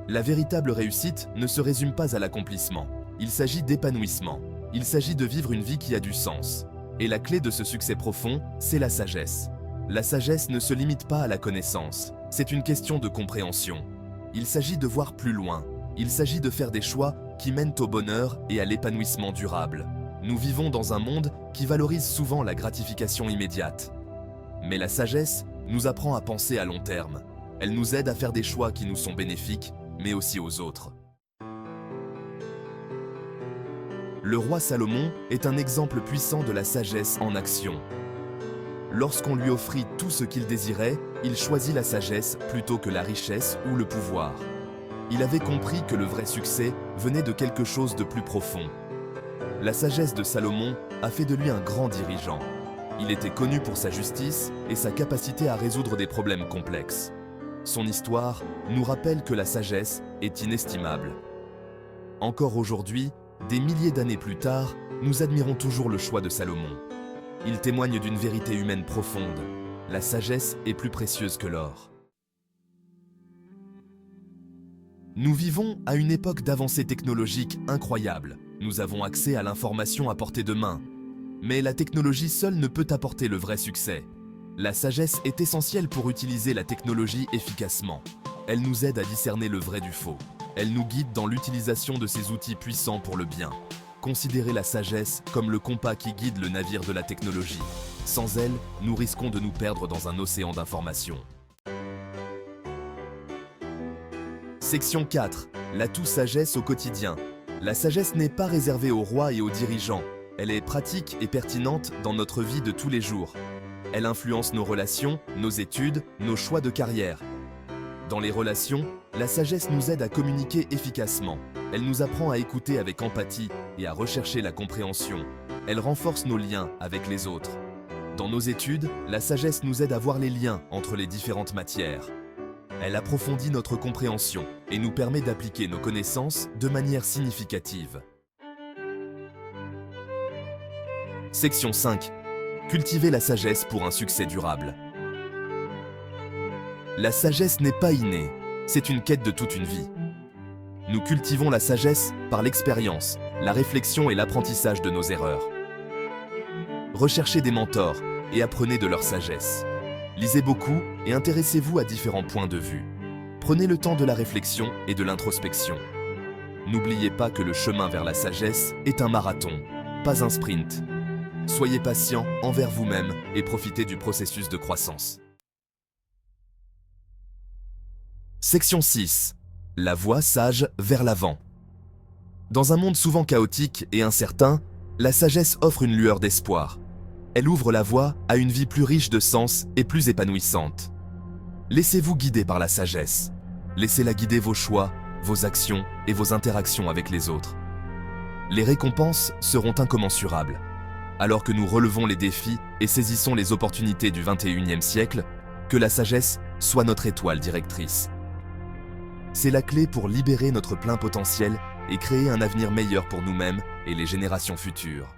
La véritable réussite ne se résume pas à l'accomplissement. Il s'agit d'épanouissement. Il s'agit de vivre une vie qui a du sens. Et la clé de ce succès profond, c'est la sagesse. La sagesse ne se limite pas à la connaissance. C'est une question de compréhension. Il s'agit de voir plus loin. Il s'agit de faire des choix qui mènent au bonheur et à l'épanouissement durable. Nous vivons dans un monde qui valorise souvent la gratification immédiate. Mais la sagesse nous apprend à penser à long terme. Elle nous aide à faire des choix qui nous sont bénéfiques, mais aussi aux autres. Le roi Salomon est un exemple puissant de la sagesse en action. Lorsqu'on lui offrit tout ce qu'il désirait, il choisit la sagesse plutôt que la richesse ou le pouvoir. Il avait compris que le vrai succès venait de quelque chose de plus profond. La sagesse de Salomon a fait de lui un grand dirigeant. Il était connu pour sa justice et sa capacité à résoudre des problèmes complexes. Son histoire nous rappelle que la sagesse est inestimable. Encore aujourd'hui, des milliers d'années plus tard, nous admirons toujours le choix de Salomon. Il témoigne d'une vérité humaine profonde. La sagesse est plus précieuse que l'or. Nous vivons à une époque d'avancées technologiques incroyables. Nous avons accès à l'information à portée de main. Mais la technologie seule ne peut apporter le vrai succès. La sagesse est essentielle pour utiliser la technologie efficacement. Elle nous aide à discerner le vrai du faux. Elle nous guide dans l'utilisation de ces outils puissants pour le bien. Considérez la sagesse comme le compas qui guide le navire de la technologie. Sans elle, nous risquons de nous perdre dans un océan d'informations. Section 4. L'atout sagesse au quotidien. La sagesse n'est pas réservée aux rois et aux dirigeants. Elle est pratique et pertinente dans notre vie de tous les jours. Elle influence nos relations, nos études, nos choix de carrière. Dans les relations, la sagesse nous aide à communiquer efficacement. Elle nous apprend à écouter avec empathie et à rechercher la compréhension. Elle renforce nos liens avec les autres. Dans nos études, la sagesse nous aide à voir les liens entre les différentes matières. Elle approfondit notre compréhension et nous permet d'appliquer nos connaissances de manière significative. Section 5. Cultiver la sagesse pour un succès durable. La sagesse n'est pas innée, c'est une quête de toute une vie. Nous cultivons la sagesse par l'expérience, la réflexion et l'apprentissage de nos erreurs. Recherchez des mentors et apprenez de leur sagesse. Lisez beaucoup et intéressez-vous à différents points de vue. Prenez le temps de la réflexion et de l'introspection. N'oubliez pas que le chemin vers la sagesse est un marathon, pas un sprint. Soyez patient envers vous-même et profitez du processus de croissance. Section 6. La voie sage vers l'avant. Dans un monde souvent chaotique et incertain, la sagesse offre une lueur d'espoir. Elle ouvre la voie à une vie plus riche de sens et plus épanouissante. Laissez-vous guider par la sagesse. Laissez-la guider vos choix, vos actions et vos interactions avec les autres. Les récompenses seront incommensurables. Alors que nous relevons les défis et saisissons les opportunités du 21e siècle, que la sagesse soit notre étoile directrice. C'est la clé pour libérer notre plein potentiel et créer un avenir meilleur pour nous-mêmes et les générations futures.